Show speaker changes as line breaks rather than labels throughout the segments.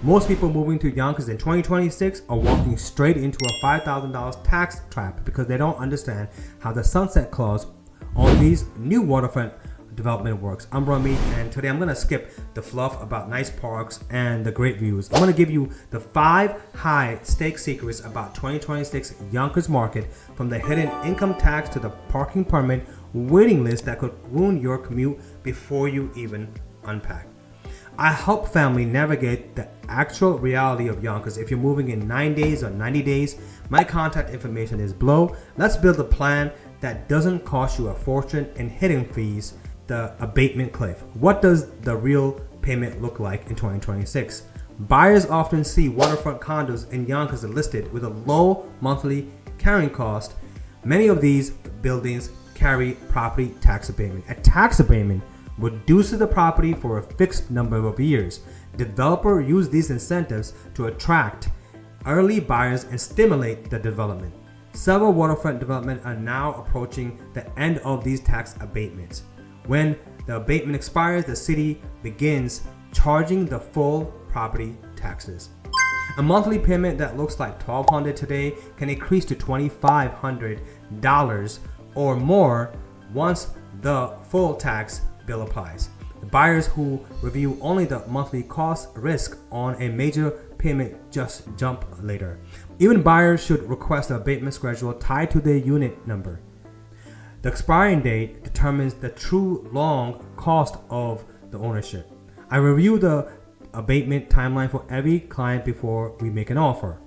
Most people moving to Yonkers in 2026 are walking straight into a $5,000 tax trap because they don't understand how the sunset clause on these new waterfront development works. I'm Rami, and today I'm going to skip the fluff about nice parks and the great views. I'm going to give you the 5 high stake secrets about 2026 Yonkers market, from the hidden income tax to the parking permit waiting list that could ruin your commute before you even unpack. I help family navigate the actual reality of Yonkers. If you're moving in 9 days or 90 days, my contact information is below. Let's build a plan that doesn't cost you a fortune in hidden fees. The abatement cliff. What does the real payment look like in 2026? Buyers often see waterfront condos in Yonkers listed with a low monthly carrying cost. Many of these buildings carry property tax abatement. A tax abatement reduces the property for a fixed number of years. Developers use these incentives to attract early buyers and stimulate the development. Several waterfront developments are now approaching the end of these tax abatements. When the abatement expires, the city begins charging the full property taxes. A monthly payment that looks like $1,200 today can increase to $2,500 or more once the full tax bill applies. The buyers who review only the monthly cost risk on a major payment just jump later. Even buyers should request an abatement schedule tied to their unit number. The expiring date determines the true long cost of the ownership. I review the abatement timeline for every client before we make an offer.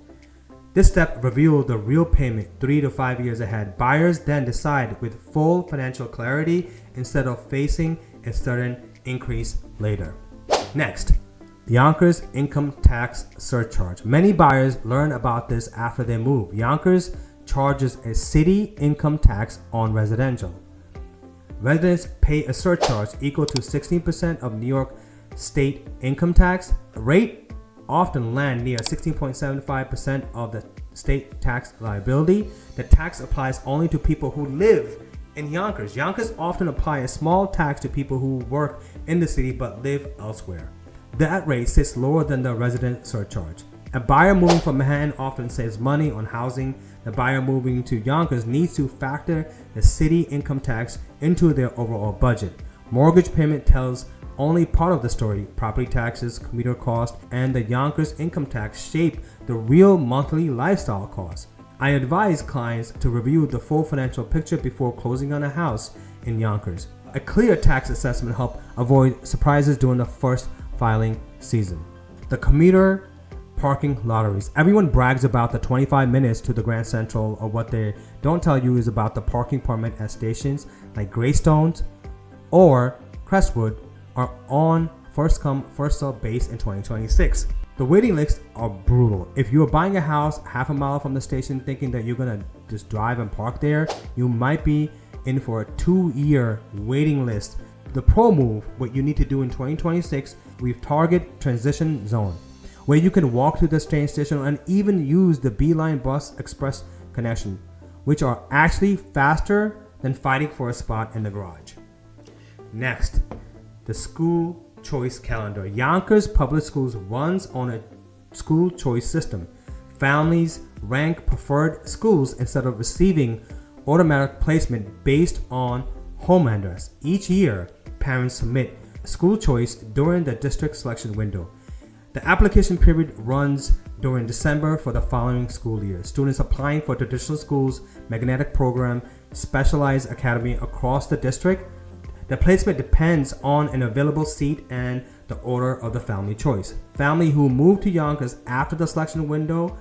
This step reveals the real payment 3 to 5 years ahead. Buyers then decide with full financial clarity instead of facing a sudden increase later. Next, Yonkers income tax surcharge. Many buyers learn about this after they move. Yonkers charges a city income tax on residential. Residents pay a surcharge equal to 16% of New York state income tax. The rate often land near 16.75% of the state tax liability. The tax applies only to people who live in Yonkers. Yonkers often apply a small tax to people who work in the city but live elsewhere. That rate sits lower than the resident surcharge. A buyer moving from Manhattan often saves money on housing. The buyer moving to Yonkers needs to factor the city income tax into their overall budget. Mortgage payment tells only part of the story. Property taxes, commuter cost, and the Yonkers income tax shape the real monthly lifestyle costs. I advise clients to review the full financial picture before closing on a house in Yonkers. A clear tax assessment helps avoid surprises during the first filing season. The commuter parking lotteries. Everyone brags about the 25 minutes to the Grand Central, or what they don't tell you is about the parking permit at stations like Greystone or Crestwood are on first come first served base in 2026. The waiting lists are brutal. If you're buying a house half a mile from the station thinking that you're gonna just drive and park there, you might be in for a 2-year waiting list. The pro move, what you need to do in 2026, we've target transition zone, where you can walk to the train station and even use the Beeline Bus Express connection, which are actually faster than fighting for a spot in the garage. Next, the school choice calendar. Yonkers Public Schools runs on a school choice system. Families rank preferred schools instead of receiving automatic placement based on home address. Each year, parents submit school choice during the district selection window. The application period runs during December for the following school year. Students applying for traditional schools, magnetic program, specialized academy across the district. The placement depends on an available seat and the order of the family choice. Family who move to Yonkers after the selection window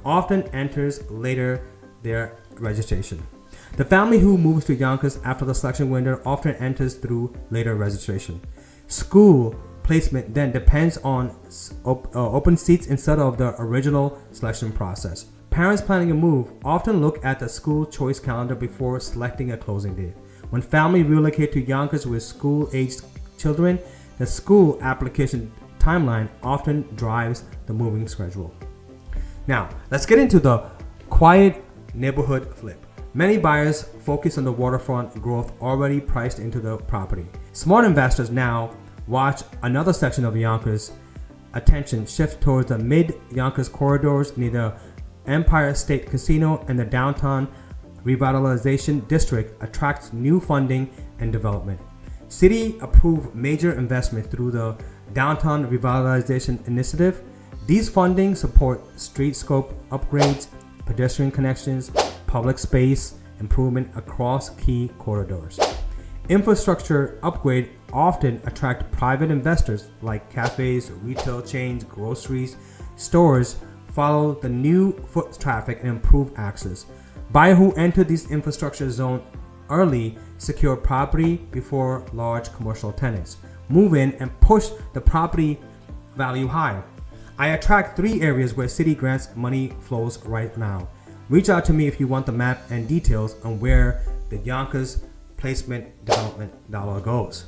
often enters later their registration. The family who moves to Yonkers after the selection window often enters through later registration. School placement then depends on open seats instead of the original selection process. Parents planning a move often look at the school choice calendar before selecting a closing date. When family relocate to Yonkers with school-aged children, the school application timeline often drives the moving schedule. Now, let's get into the quiet neighborhood flip. Many buyers focus on the waterfront growth already priced into the property. Smart investors now watch another section of Yonkers attention shifts towards the mid-Yonkers corridors near the Empire State Casino and the downtown revitalization district attracts new funding and development. City approved major investment through the Downtown Revitalization Initiative. These funding support street scope upgrades, pedestrian connections, public space improvement across key corridors. Infrastructure upgrade often attract private investors like cafes, retail chains, groceries, stores follow the new foot traffic and improve access. Buyers who enter these infrastructure zone early secure property before large commercial tenants move in and push the property value high. I attract 3 areas where city grants money flows right now. Reach out to me if you want the map and details on where the Yonkers placement development dollar goes.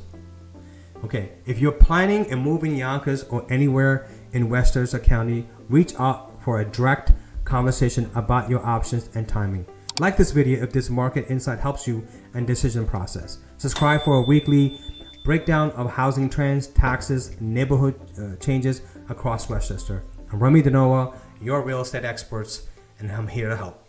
Okay, if you're planning and moving Yonkers or anywhere in Westchester County, reach out for a direct conversation about your options and timing. Like this video if this market insight helps you and decision process. Subscribe for a weekly breakdown of housing trends, taxes, neighborhood changes across Westchester. I'm Remy Denoa, your real estate experts, and I'm here to help.